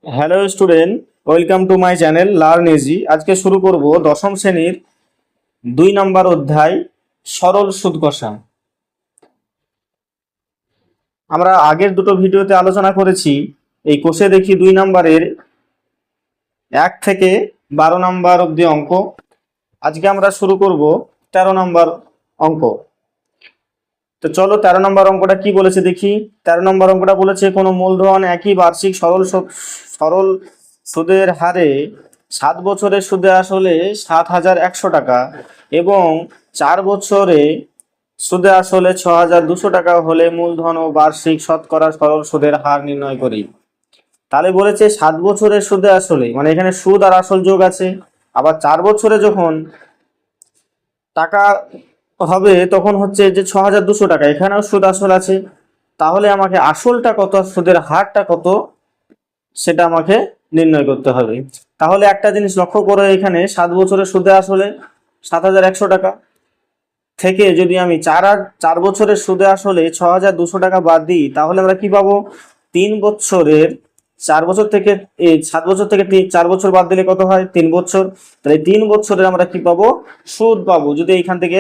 Hello student, welcome to my channel learn easy. আজকে শুরু করব দশম শ্রেণীর 2 নম্বর অধ্যায় সরল সুদ কষা। আমরা আগের দুটো ভিডিওতে আলোচনা করেছি এই কোষে দেখি 2 নম্বরের 1 থেকে 12 নম্বর অবধি অঙ্ক। আজকে আমরা শুরু করব 13 নম্বর অঙ্ক। তো চলো 13 নম্বর অঙ্কটা কি বলেছে দেখি। 13 নম্বর অঙ্কটা বলেছে কোনো মূলধন একই বার্ষিক সরল সুদের হারে 7 বছরের সুদে আসলে 7,100 টাকা এবং 4 বছরে সুদে আসলে 6,200 টাকা হলে মূলধন ও বার্ষিক শতকরা সরল সুদের হার নির্ণয় করি। তাহলে বলেছে 7 বছরের সুদে আসলে, মানে এখানে সুদ আর আসল যোগ আছে। আবার 4 বছরে যখন টাকা হবে তখন হচ্ছে যে 6,200 টাকা, এখানেও সুদ আসল আছে। তাহলে আমাকে আসলটা কত, সুদের হারটা কত, সেটা আমাকে নির্ণয় করতে হবে। তাহলে একটা জিনিস লক্ষ্য করো, এখানে 7 বছরের সুদে আসলে 7,100 টাকা থেকে যদি আমি 4 বছরের সুদে আসলে 6,200 টাকা বাদ দিই, তাহলে আমরা কি পাবো? 3 বছরের 4 বছর থেকে 7 বছর থেকে 4 বছর বাদ দিলে কত হয়? 3 বছর। তাহলে 3 বছরের আমরা কি পাবো? সুদ পাবো। যদি এইখান থেকে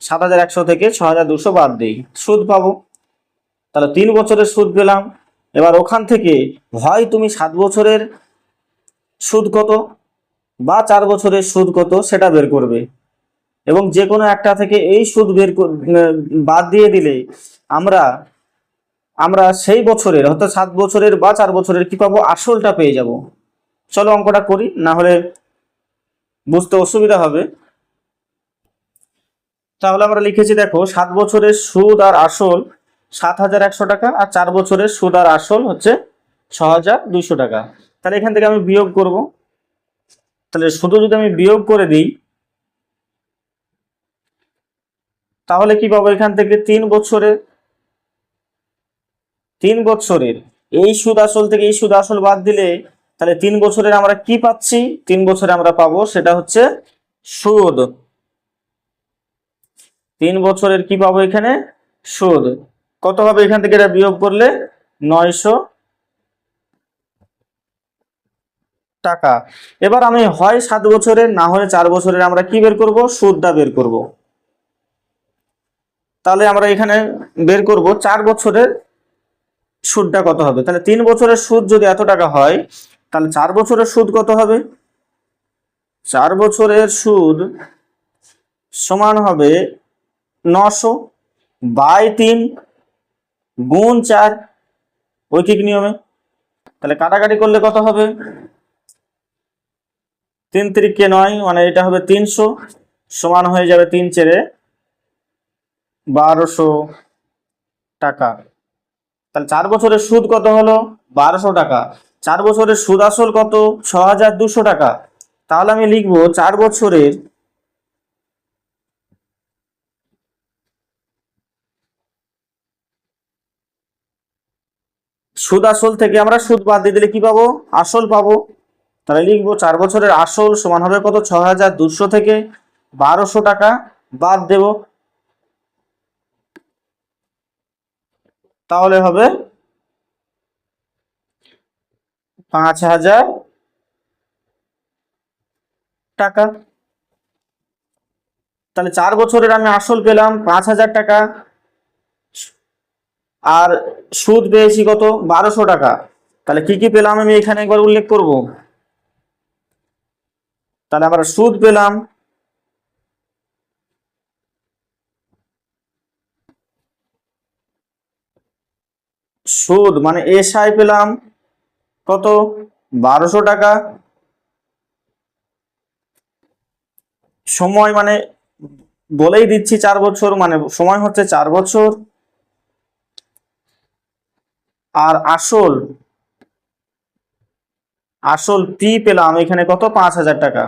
7,100 থেকে 6,200 বাদ দিই, সুদ পাবো। তাহলে 3 বছরের সুদ পেলাম। এবার ওখান থেকে হয় তুমি 7 বছরের সুদ কত বা 4 বছরের সুদ কত সেটা বের করবে, এবং যে কোনো একটা থেকে এই সুদ বাদ দিয়ে দিলে আমরা আমরা সেই বছরের, অর্থাৎ 7 বছরের বা 4 বছরের কি পাবো? আসলটা পেয়ে যাব। চলো অঙ্কটা করি, না হলে বুঝতে অসুবিধা হবে। তাহলে আমরা লিখেছি, দেখো 7 বছরের সুদ আর আসল 7,100 টাকা, আর 4 বছরের সুদ আর আসল হচ্ছে 6,200 টাকা। তাহলে এখান থেকে আমি বিয়োগ করব। তাহলে শুধু যদি আমি বিয়োগ করে দিই তাহলে কি পাবো? এখান থেকে 3 বছরের এই সুদ আসল থেকে এই সুদ আসল বাদ দিলে তাহলে 3 বছরের আমরা কি পাচ্ছি? 3 বছরে আমরা পাবো সেটা হচ্ছে সুদ। 3 বছরের কি পাবো? এখানে সুদ কত হবে? এখান থেকে এটা বিয়োগ করলে 900 টাকা। এবার আমি হয় 7 বছরের, না হলে 4 বছরের আমরা কি বের করব? সুদটা বের করব। তাহলে আমরা এখানে বের করব 4 বছরের সুদটা কত হবে। তাহলে 3 বছরের সুদ যদি এত টাকা হয়, তাহলে 4 বছরের সুদ কত হবে? 4 বছরের সুদ সমান হবে 900/3 গুণ 4 ঐকিক নিয়মে। তাহলে কাটাকাটি করলে কত হবে? 3 3 9, মানে এটা হবে 300, সমান হয়ে যাবে 3 4 1200 টাকা। তাহলে 4 বছরের সুদ কত হলো? 1200 টাকা। 4 বছরের সুদ আসল কত? 6,200 টাকা। তাহলে আমি লিখবো 4 বছরের সুদ আসল থেকে আমরা সুদ বাদ দিয়ে দিলে কি পাবো? আসল পাবো। তাহলে লিখবো 4 বছরের আসল সমান হবে কত? 6,200 থেকে 1200 টাকা বাদ দেব, তাহলে হবে 5,000 টাকা। তাহলে 4 বছরের আমি আসল পেলাম 5,000 টাকা, আর সুদ পেয়েছি কত? 1200 টাকা। তাহলে কি কি পেলাম আমি এখানে একবার উল্লেখ করব। তাহলে আমরা সুদ পেলাম, সুদ মানে এসআই পেলাম কত? 1200 টাকা। সময় মানে বলেই দিচ্ছি 4 বছর, মানে সময় হচ্ছে 4 বছর। আর আসল আসল পি পেলাম এখানে কত? 5,000 টাকা।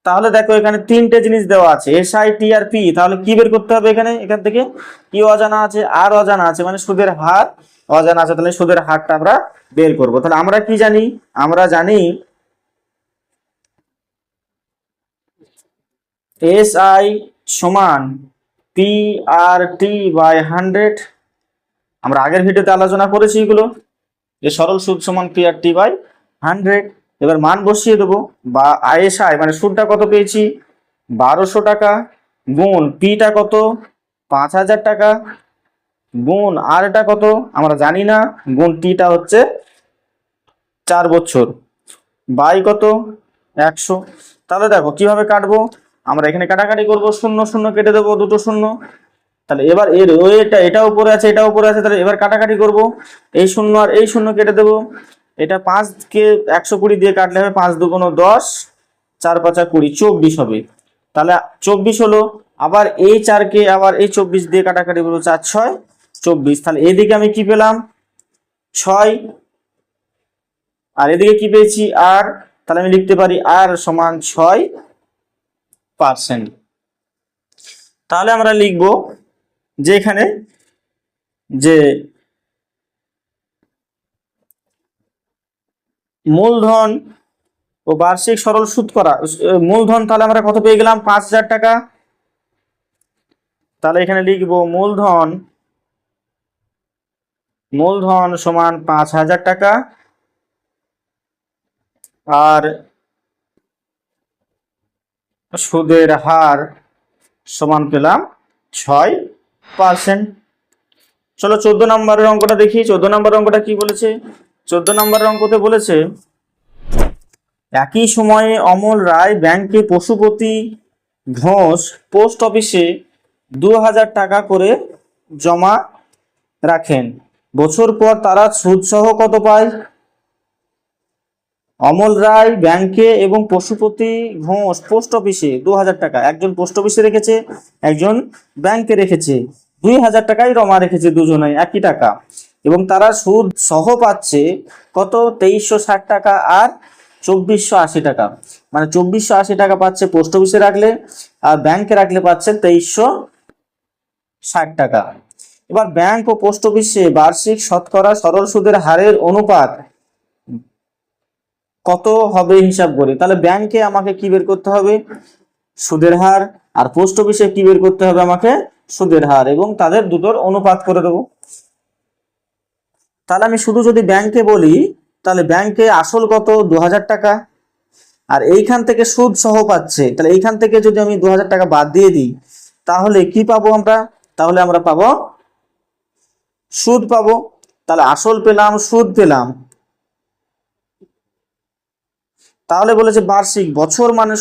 তাহলে দেখো এখানে 3টে জিনিস দেওয়া আছে, এসআই, টি আর পি। তাহলে কি বের করতে হবে? এখান থেকে কি অজানা আছে? আর অজানা আছে, মানে সুদের হার অজানা আছে। তাহলে সুদের হারটা আমরা বের করব। তাহলে আমরা কি জানি? আমরা জানি এসআই সমান পি আর টি বাই 100। আমরা আগের ভিডিওতে আলোচনা করেছি এগুলো। যে সরল সুদ সমান PRT বাই 100। এবার মান বসিয়ে দেবো, বা ISI মানে সুদটা কত পেয়েছি 1200 টাকা, গুণ পিটা কত 5000 টাকা, গুণ আরটা কত আমরা জানি না, গুণ টিটা হচ্ছে 4 বছর, বাই কত 100। তাহলে দেখো কিভাবে কাটবো, আমরা এখানে কাটাকাটি করব, শূন্য শূন্য কেটে দেবো, দুটো শূন্য। তাহলে এবার এর এটা উপরে আছে, এটা উপরে আছে, তাহলে এবার কাটাকাটি করব, এই শূন্য আর এই শূন্য কেটে দেবো। এটা 5 কে 120 দিয়ে কাটলে হবে 5 দুগুণ 10, 4 5 20, 24 হবে। তাহলে 24 হলো। আবার এই 4 কে আবার এই 24 দিয়ে কাটাকাটি করবো, 4 6 24। তাহলে এদিকে আমি কি পেলাম 6, আর এদিকে কি পেয়েছি আর। তাহলে আমি লিখতে পারি আর সমান 6%। তাহলে আমরা লিখব যে এখানে যে মূলধন ও বার্ষিক সরল সুদ করা মূলধন, তাহলে আমরা কত পেয়ে গেলাম 5000 টাকা। তাহলে এখানে লিখব মূলধন সমান 5000 টাকা, আর সুদের হার সমান পেলাম 6%। চলো 14 নম্বরের অঙ্কটা দেখি। 14 নম্বরের অঙ্কটা কি বলেছে, 14 নম্বরের অঙ্কতে বলেছে একই সময়ে অমল রায় ব্যাংকে পশুপতি ঘোষ পোস্ট অফিসে 2000 টাকা করে জমা রাখেন। বছর পর তারা সুদ সহ কত পায়। অমল রায় ব্যাংকে এবং পশুপতি ঘোষ পোস্ট অফিসে 2000 টাকা, একজন পোস্ট অফিসে রেখেছে, একজন ব্যাংকে রেখেছে, 2000 টাকাই জমা রেখেছে, দুজনেই একই টাকা, এবং তারা সুদ সহ পাচ্ছে কত 2360 টাকা আর 2480 টাকা। মানে 2480 টাকা পাচ্ছে পোস্ট অফিসে রাখলে, আর ব্যাংকে রাখলে পাচ্ছে 2360 টাকা। এবার ব্যাংক ও পোস্ট অফিসে বার্ষিক শতকরা সরল সুদের হারের অনুপাত কত হবে হিসাব করি। তাহলে ব্যাংকে আমাকে কি বের করতে হবে সুদের হার, আর পোস্ট অফিসে কি বের করতে হবে আমাকে সুদের হার, এবং তাদের দুটোর অনুপাত করে দেবো। তাহলে আমি শুধু যদি ব্যাংকে বলি, তাহলে ব্যাংকে আসল কত 2000 টাকা, আর এইখান থেকে সুদ সহ পাচ্ছে, তাহলে এইখান থেকে যদি আমি 2000 টাকা বাদ দিয়ে দিই, তাহলে কি পাবো আমরা, তাহলে আমরা পাবো সুদ পাবো। তাহলে আসল পেলাম, সুদ পেলাম। তাহলে বলেছে বার্ষিক, বছর মানে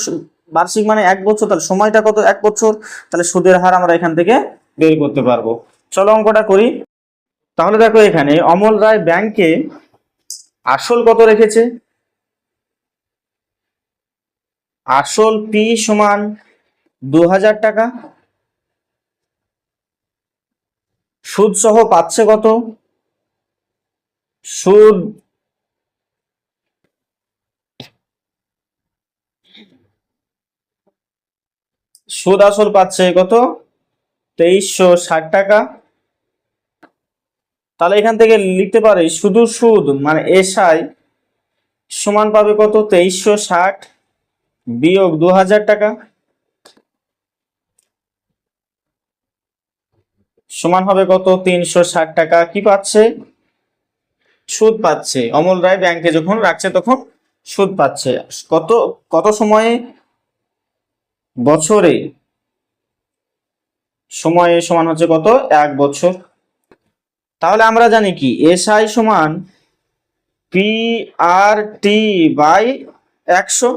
বার্ষিক মানে 1 বছর, তাহলে সময়টা কত 1 বছর, তাহলে সুদের হার আমরা এখান থেকে বের করতে পারবো। চলো অঙ্কটা করি। তাহলে দেখো এখানে অমল রায় ব্যাংকে আসল কত রেখেছে, আসল পি সমান 2000 টাকা, সুদ সহ পাচ্ছে কত, সুদ সুদ আসল পাচ্ছে কত 2360 টাকা। তাহলে এখান থেকে লিখতে পারি শুধু সুদ মানে এসআই সমান পাবে কত 2360 বিয়োগ 2000 টাকা, সমান হবে কত 360 টাকা। কি পাচ্ছে সুদ পাচ্ছে, অমল রায় ব্যাংকে যখন রাখছে তখন সুদ পাচ্ছে। কত কত সময়ে বছরে, সময়ে সমান হচ্ছে কত 1 বছর। তাহলে আমরা জানি কি এসআই সমান PRT বাই 100।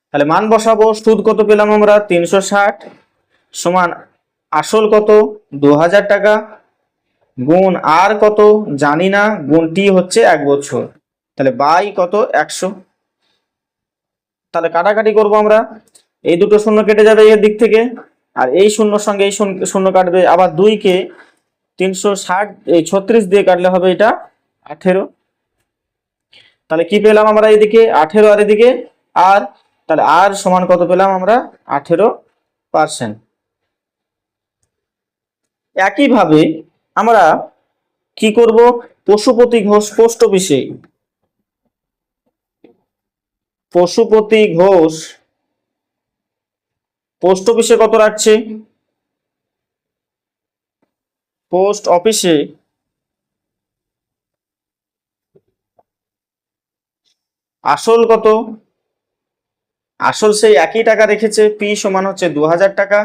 তাহলে মান বসাবো, সুদ কত পেলাম আমরা 360, সমান আসল কত 2000 টাকা, গুণ আর কত জানি না, গুণ টি হচ্ছে 1 বছর, তাহলে বাই কত 100। তাহলে কাটাকাটি করব আমরা, এই দুটো শূন্য কেটে যাবে এর দিক থেকে, আর এই শূন্যর সঙ্গে এই শূন্য কাটবে, আবার 2 কে 360 এই 36 দিয়ে কাটলে হবে এটা 18। তাহলে কি পেলাম আমরা এদিকে 18 আর এদিকে আর, তাহলে আর সমান কত পেলাম আমরা 18%। একইভাবে আমরা কি করব, পশুপতি ঘোষ পোস্ট অফিসে, পশুপতি ঘোষ পোস্ট অফিসে কত রাখছে, পোস্ট অফিসে আসল কত? আসল সেই একই টাকা রেখেছে, পি সমান হচ্ছে 2000 টাকা।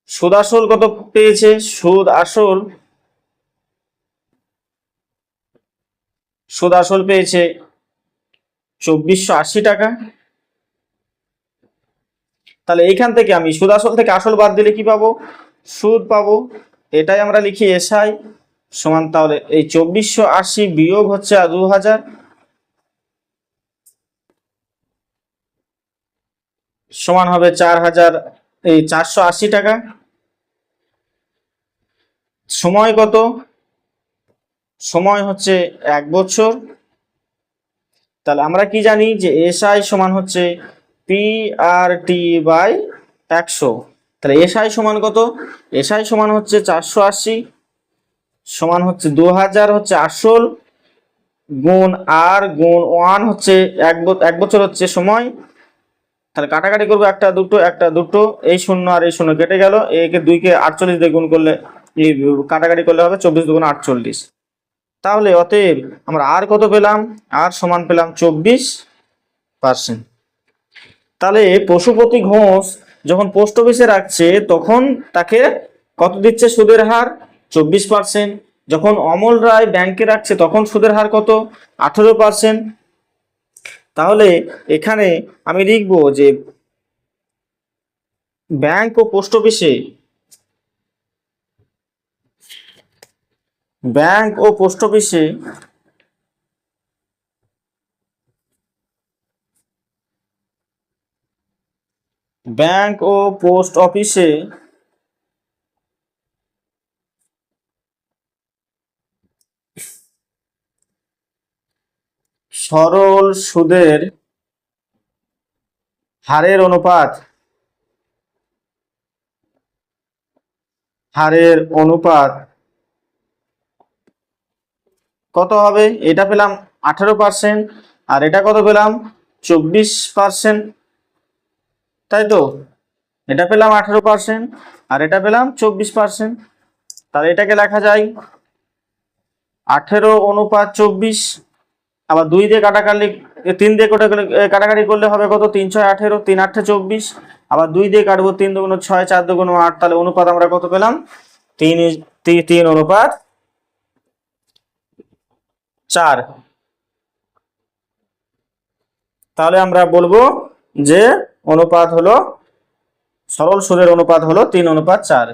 সুদ আসল কত পেয়েছে? সুদ আসল পেয়েছে 2480 টাকা। তাহলে এইখান থেকে আমি সুদ আসল থেকে আসল বাদ দিলে কি পাবো? সুদ পাবো। এটাই আমরা লিখি এসআই সমান, তাহলে এই 2480 বিয়োগ হচ্ছে 2000 সমান হবে 480 টাকা। সময় কত? সময় হচ্ছে 1 বছর। তাহলে আমরা কি জানি যে এসআই সমান হচ্ছে পি আর টি বাই 100। তাহলে এসআই সমান কত? এসআই সমান হচ্ছে 480 সমান হচ্ছে 2000 হচ্ছে আসল, গুণ আর গুণ 1 হচ্ছে 1 বছর হচ্ছে সময়। তাহলে কাটাকাটি করবো, একটা দুটো, এই শূন্য আর এই শূন্য কেটে গেল, একে 2কে 48 দিয়ে গুণ করলে এই কাটাকাটি করলে হবে 24 দুগুণ 48। তাহলে অতএব আমরা আর কত পেলাম? আর সমান পেলাম 24%। তাহলে পশুপতি ঘোষ যখন পোস্ট অফিসে রাখছে তখন তাকে কত দিচ্ছে সুদের হার? 24%। যখন অমল রায় ব্যাংকে রাখছে তখন সুদের হার কত? 18%। তাহলে এখানে আমি লিখব যে ব্যাংক ও পোস্ট অফিসে ব্যাংক ও পোস্ট অফিসে ব্যাংক ও পোস্ট অফিসে সরল সুদের হারের অনুপাত কত হবে? এটা পেলাম 18%, আর এটা কত পেলাম? 24%। তাই তো? এটা পেলাম 18% আর এটা পেলাম 24%। তাহলে এটাকে লেখা যায় 18:24। আবার 2 দিয়ে কাটাকাটি 3 দিয়ে কাটাকাটি করলে হবে কত? 3 6 18, 3 8 24। আবার 2 দিয়ে কাটবো, 3 দুগুণ 6, 4 দুগুণ 8। তাহলে অনুপাত আমরা কত পেলাম? 3:4। তাহলে আমরা বলবো যে অনুপাত হলো, সরল সুদের অনুপাত হলো 3:4।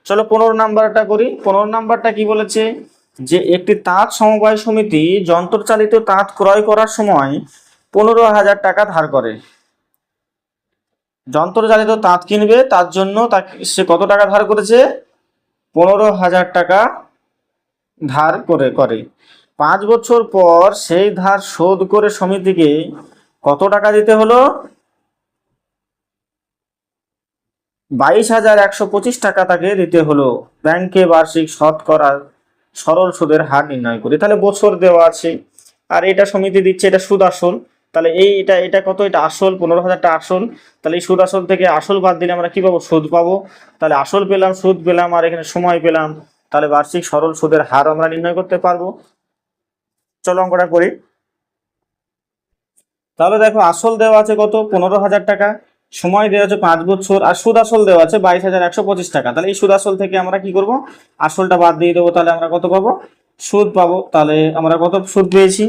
চলো 15 নাম্বারটা করি। 15 নাম্বারটা কি বলেছে? যে একটি তাঁত সমবায় সমিতি যন্ত্রচালিত তাঁত ক্রয় করার সময় 15,000 টাকা ধার করে। যন্ত্রচালিত তাঁত কিনবে, তার জন্য সে কত টাকা ধার করেছে? 15,000 টাকা ধার করে 5 বছর পর সেই ধার শোধ করে সমিতিকে কত টাকা দিতে হলো? 22,125 টাকা তাকে দিতে হলো। ব্যাংকে বার্ষিক শতকরা সরল সুদের হার নির্ণয় করি। তাহলে বছর দেওয়া আছে, আর এটা সমিতি দিচ্ছে, এটা সুদ আসল। তাহলে এটা কত? এটা আসল, 15,000টা আসল। তাহলে এই সুদ আসল থেকে আসল বাদ দিলে আমরা কি পাবো? সুদ পাবো। তাহলে আসল পেলাম, সুদ পেলাম, আর এখানে সময় পেলাম। তাহলে বার্ষিক সরল সুদের হার আমরা নির্ণয় করতে পারবো। চলো অঙ্কটা করি। তাহলে দেখো, আসল দেওয়া আছে কত? 15,000 টাকা, সময় দেওয়া আছে 5 বছর, আর সুদ আসল দেওয়া আছে 22,125 টাকা। তাহলে এই সুদ আসল থেকে আমরা কি করব? আসলটা বাদ দিয়ে দেবো। তাহলে আমরা কত পাবো? সুদ পাবো। তাহলে আমরা কত সুদ পেয়েছি?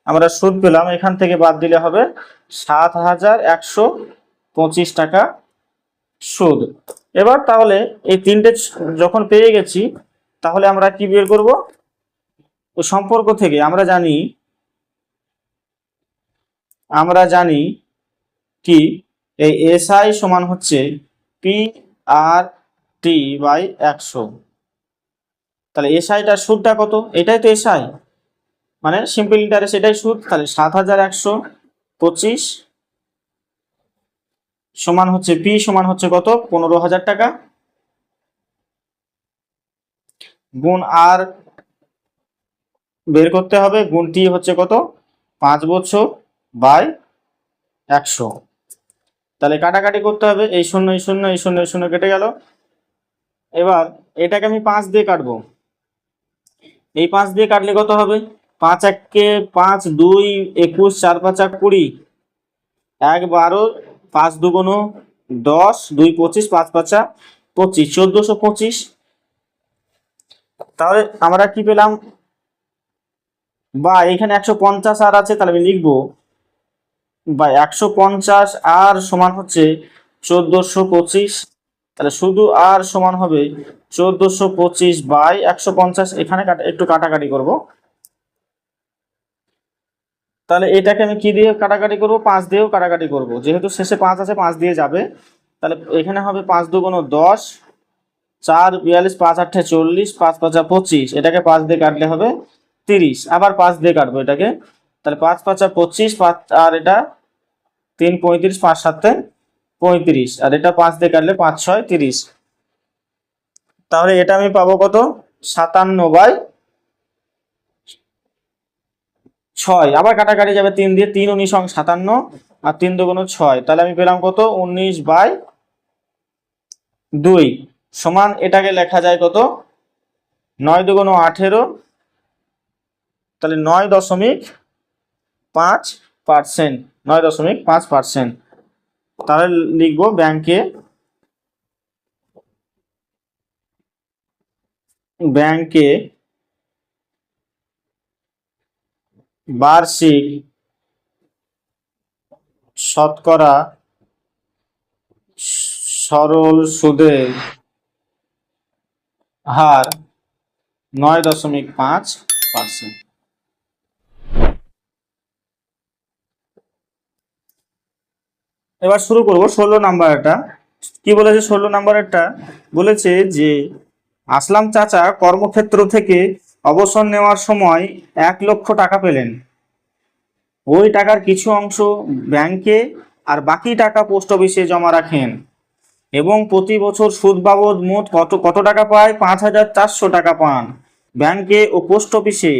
আমরা সুদ পেলাম, এখান থেকে বাদ দিলে হবে 7,125 টাকা সুদ। এবার তাহলে এই তিনটে যখন পেয়ে গেছি, তাহলে আমরা কি বের করব? ওই সম্পর্ক থেকে আমরা জানি কি, এই এসআই সমান হচ্ছে পি আর টি বাই 100। তাহলে এসআইটার সুদটা কত? এটাই তো এসআই, মানে সিম্পল ইন্টারেস্ট, এটাই সুদ। তাহলে 7,125 সমান হচ্ছে পি সমান হচ্ছে কত? 15,000 টাকা, গুণ আর বের করতে হবে, গুণ টি হচ্ছে কত? 5 বছর বাই 100। তাহলে কাটাকাটি করতে হবে, এই শূন্য এই শূন্য এই শূন্য এই শূন্য কেটে গেল। এবার এটাকে আমি 5 দিয়ে কাটবো। এই 5 দিয়ে কাটলে কত হবে? 5 একে 5, 2 21, 4 5 20, 1 12, 5 2 10, 2 25, 5 5 25, 1425। তাহলে আমরা কি পেলাম, বা এখানে 150 আর আছে, তাহলে আমি লিখবো বা 150 আর সমান হচ্ছে 1425। তাহলে শুধু আর সমান হবে 1425 বাই 150। এখানে একটু কাটাকাটি করব। তাহলে এটাকে আমি কি দিয়ে কাটাকাটি করব, 5 দিয়েও কাটাকাটি করব, যেহেতু শেষে 5 আছে 5 দিয়ে যাবে। তাহলে এখানে হবে 5 2 10, 4 42, 5 8 40, 5 5 25। এটাকে 5 দিয়ে কাটলে হবে 30। আবার 5 দিয়ে কাটবো এটাকে, তাহলে 5 5 25, 5 আর এটা 3 35, 5 7 35, আর এটা 5 দিয়ে কাটলে 5 6 30। তাহলে এটা আমি পাবো কত, 57/6। আবার কাটাকাটি যাবে 3 দিয়ে, 3 19 57, আর 3 2 6। তাহলে আমি পেলাম কত, 19/2 সমান, এটাকে লেখা যায় কত, 9 2 18। তাহলে 9.5%, 9.5%। তাহলে লিখবো ব্যাংকে বার্ষিক শতকরা সরল সুদের হার 9.5%। এবার শুরু করব 16 নাম্বারটা। কি বলেছে 16 নাম্বারটা, বলেছে যে আসলাম চাচা কর্মক্ষেত্র থেকে অবসর নেওয়ার সময় 1 লক্ষ টাকা পেলেন। ওই টাকার কিছু অংশ ব্যাংকে আর বাকি টাকা পোস্ট অফিসে জমা রাখেন, এবং প্রতি বছর সুদ বাবদ মোট কত কত টাকা পায়, 5,400 টাকা পান। ব্যাংকে ও পোস্ট অফিসে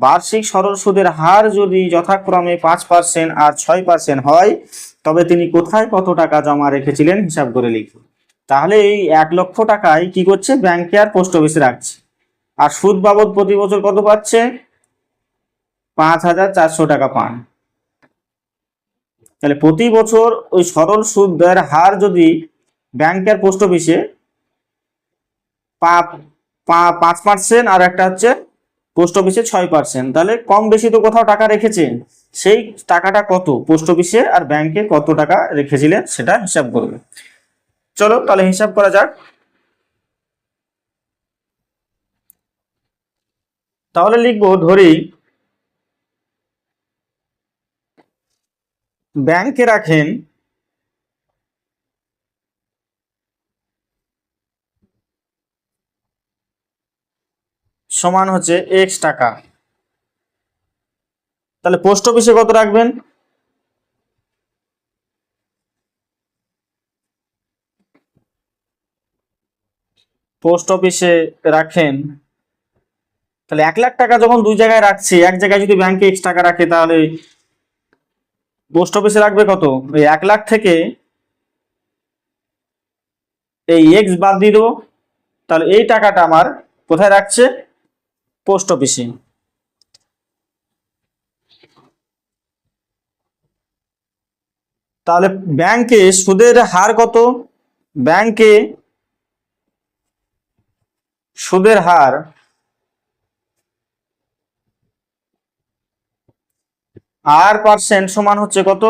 বার্ষিক সরল সুদের হার যদি যথাক্রমে 5% আর 6% হয়, তবে তিনি কোথায় কত টাকা জমা রেখেছিলেন হিসাব করে লিখুন। তাহলে এই 1 লক্ষ টাকায় কি করছে, ব্যাংকে আর পোস্ট অফিসে রাখছে, আর সুদ বাবদ প্রতি বছর কত পাচ্ছে, 5,400 টাকা পান। তাহলে প্রতি বছর ওই সরল সুদের হার যদি ব্যাংকের পোস্ট অফিসে 5% আর একটা হচ্ছে পোস্ট অফিসে 6%, তাহলে কম বেশি তো কোথাও টাকা রেখেছেন, সেই টাকাটা কত পোস্ট অফিসে আর ব্যাংকে কত টাকা রেখেছিলেন সেটা হিসাব করবে। চলো তাহলে হিসাব করা যাক। তাহলে লিখবো, ধরি ব্যাংকে রাখেন সমান হচ্ছে x টাকা। তাহলে পোস্ট অফিসে কত রাখবেন, পোস্ট অফিসে রাখেন, তাহলে 1 লাখ টাকা যখন দুই জায়গায় রাখছি, এক জায়গায় যদি ব্যাংকে x টাকা রাখে, তাহলে পোস্ট অফিসে রাখবে কত, ওই 1 লাখ থেকে এই x বাদ দিয়ে দেবো। তাহলে এই টাকাটা আমার কোথায় রাখছে, পোস্ট অফিসে। তাহলে ব্যাংকে সুদের হার কত, ব্যাংকে সুদের হার r% সমান হচ্ছে কত,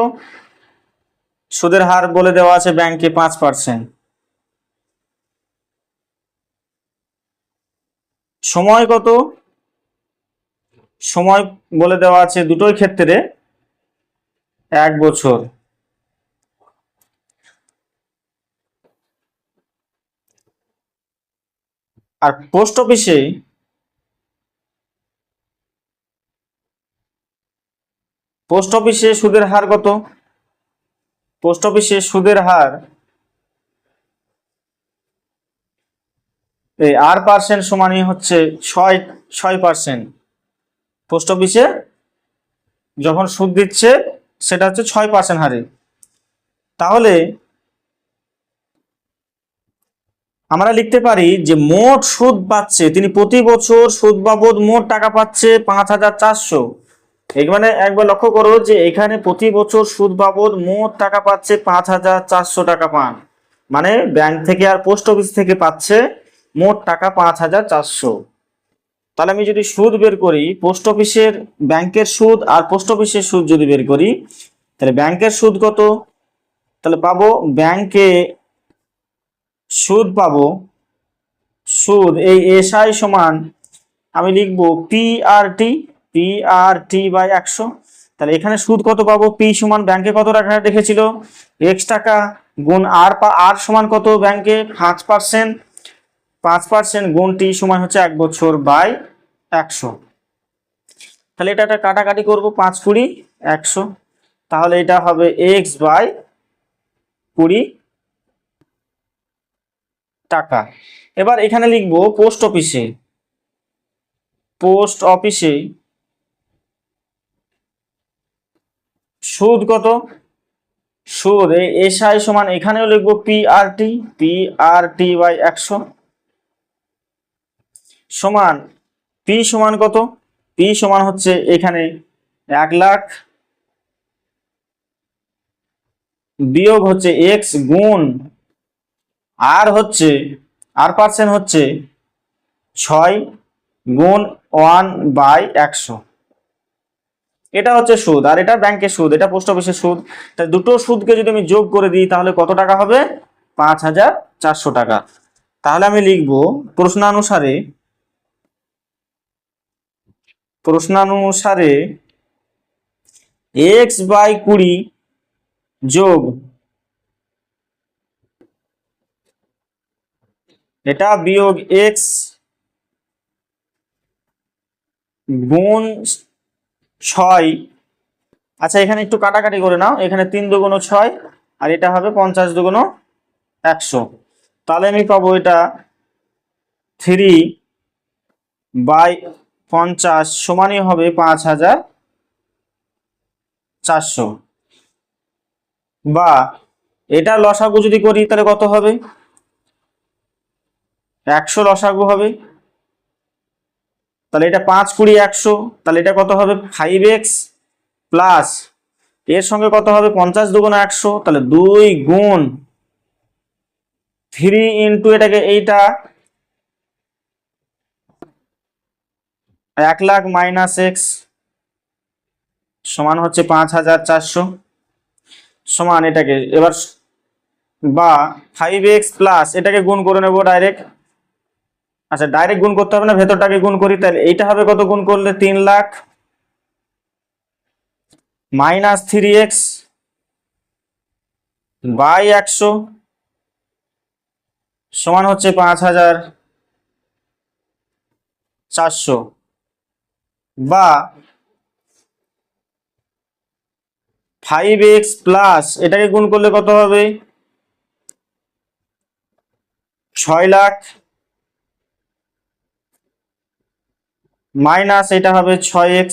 সুদের হার বলে দেওয়া আছে ব্যাংকে 5%। সময় কত, সময় বলে দেওয়া আছে দুটোই ক্ষেত্রে 1 বছর। আর পোস্ট অফিসে সুদের হার কত, পোস্ট অফিসে সুদের হার এই r% সমানই হচ্ছে 6%। পোস্ট অফিসে যখন সুদ দিচ্ছে সেটা হচ্ছে 6% হারে। তাহলে আমরা লিখতে পারি যে মোট সুদ পাচ্ছে, তিনি প্রতি বছর সুদ বাবদ মোট টাকা পাচ্ছে 5,400। মানে একবার লক্ষ্য করো যে এখানে প্রতি বছর সুদ বাবদ মোট টাকা পাচ্ছে 5,400 টাকা পান, মানে ব্যাংক থেকে আর পোস্ট অফিস থেকে পাচ্ছে মোট টাকা 5,400। তাহলে আমি যদি সুদ বের করি, পোস্ট অফিসের ব্যাংকের সুদ আর পোস্ট অফিসের সুদ যদি বের করি, তাহলে ব্যাংকের সুদ কত? তাহলে পাবো ব্যাংকে সুদ পাবো, সুদ এই এসআই সমান আমি লিখবো পি বাই 100। তাহলে এখানে সুদ কত পাবো? পি সমান ব্যাংকে কত টাকা রেখেছিল, এক্স টাকা, গুণ আর সমান কত ব্যাংকে 5%, 5% গুণ টি সমান হচ্ছে 1 বছর বাই 100। তাহলে এটা একটা কাটাকাটি করবো, 5 20 100, তাহলে এটা হবে এক্স বাই 20 টাকা। এবার এখানে লিখবো পোস্ট অফিসে, পোস্ট অফিসে সুদ কত? সুদ এই এসআই সমান এখানেও লিখবো পি বাই 100 সমান পি সমান কত? পি সমান হচ্ছে এখানে 1 লাখ বিয়োগ হচ্ছে এক্স গুণ আর হচ্ছে আর পার্সেন্ট হচ্ছে 6 গুণ 1 বাই 100। এটা হচ্ছে সুদ আর এটা ব্যাংকের সুদ, এটা পোস্ট অফিসের সুদ। তাই দুটো সুদকে যদি আমি যোগ করে দিই তাহলে কত টাকা হবে? 5,400 টাকা। তাহলে আমি লিখব প্রশ্নানুসারে এক্স বাই 20 যোগ এটা বিয়োগ এক্স গুণ 6। আচ্ছা এখানে একটু কাটাকাটি করে নাও, এখানে 3 দুগুণ 6 আর এটা হবে 50 দুগুণ 100। তাহলে আমি পাবো এটা 3/50 সমানই হবে 5,400। বা এটা লসাগু যদি করি তাহলে কত হবে? 100 লসাগু হবে। তাহলে এটা 5 20 100, তাহলে এটা কত হবে? 5x প্লাস এর সঙ্গে কত হবে? 50 দুগুণ 100, তাহলে 2 গুণ 3 ইন্টু এটাকে এইটা 1 লাখ মাইনাস এক্স সমান হচ্ছে 5,400 সমান এটাকে এবার বা 5x প্লাস এটাকে গুণ করে নেব ডাইরেক্ট। আচ্ছা ডাইরেক্ট গুণ করতে হবে না, ভেতরটাকে গুণ করি। তাহলে এইটা হবে কত গুণ করলে? 3 লাখ মাইনাস 3x বাই 100 সমান হচ্ছে 5,400। বা 5x প্লাস এটাকে গুণ করলে কত হবে? 6 লাখ মাইনাস এটা হবে 6x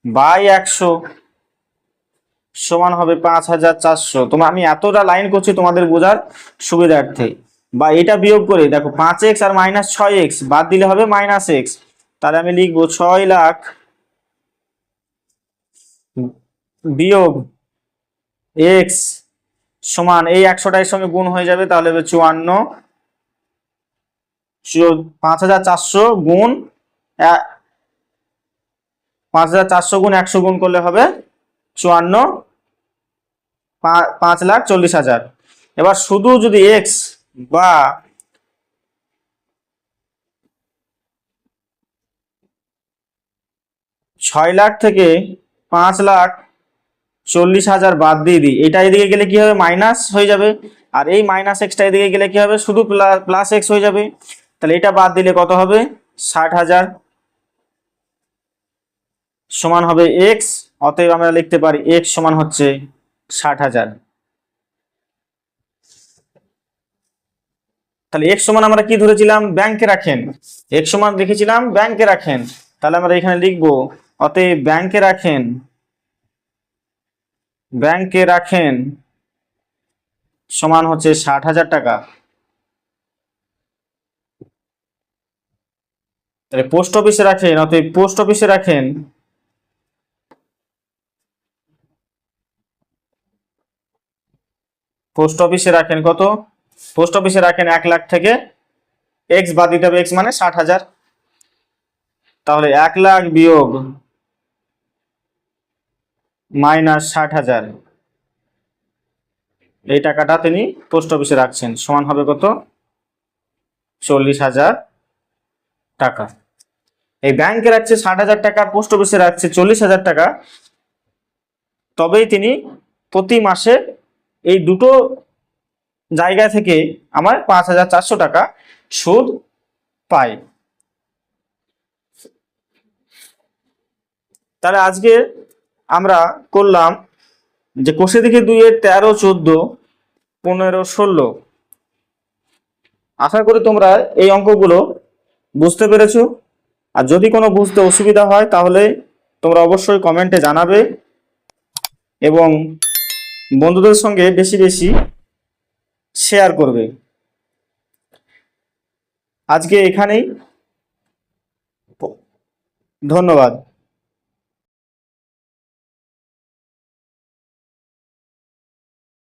বাই 100 সমান হবে 5,400। আমি এতটা লাইন করছি তোমাদের বোঝার সুবিধার্থে। বা এটা বিয়োগ করে দেখো 5x আর মাইনাস 6x বাদ দিলে হবে মাইনাস এক্স। তাহলে আমি লিখবো 6 লাখ বিয়োগ এক্স সমান এই 100টার সঙ্গে গুণ হয়ে যাবে, তাহলে হবে 54। 5,400 গুণ 5,400 গুণ 100 গুণ করলে হবে 54, 5,40,000। এবার শুধু যদি এক্স বা 6 লাখ থেকে 5,40,000 বাদ দিয়ে দিই, এটা এদিকে গেলে কি হবে? মাইনাস হয়ে যাবে। আর এই মাইনাস এক্সটা এদিকে গেলে কি হবে? শুধু প্লাস এক্স হয়ে যাবে। তাহলে এটা বাদ দিলে কত হবে? 60,000 সমান হবে এক্স। অতএব আমরা লিখতে পারি এক্স সমান হচ্ছে 60,000। তাহলে এক্স সমান আমরা কি ধরেছিলাম? ব্যাংকে রাখেন। এক্স সমান দেখেছিলাম ব্যাংকে রাখেন। তাহলে আমরা এখানে লিখবো অতএব ব্যাংকে রাখেন সমান হচ্ছে 60,000 টাকা। তাহলে পোস্ট অফিসে রাখেন, অতএব পোস্ট অফিসে রাখেন কত? পোস্ট অফিসে রাখেন 1,00,000 থেকে এক্স বাদ দিতে হবে, এক্স মানে 60,000। তাহলে 1,00,000 বিয়োগ মাইনাস 60,000, এই টাকাটা তিনি পোস্ট অফিসে রাখছেন, সমান হবে কত? 40,000 টাকা। এই ব্যাংকে রাখছে 60,000 টাকা, পোস্ট অফিসে রাখছে 40,000 টাকা, তবেই তিনি প্রতি মাসে এই দুটো জায়গা থেকে আমার 5,400 টাকা সুদ পাই। তাহলে আজকে আমরা করলাম যে কোষে দেখি 2 এর 13, 14, 15, 16। আশা করি তোমরা এই অঙ্কগুলো বুঝতে পেরেছো। আর যদি কোনো বুঝতে অসুবিধা হয় তাহলে তোমরা অবশ্যই কমেন্টে জানাবে এবং বন্ধুদের সঙ্গে বেশি বেশি শেয়ার করবে। আজকে এখানেই, ধন্যবাদ।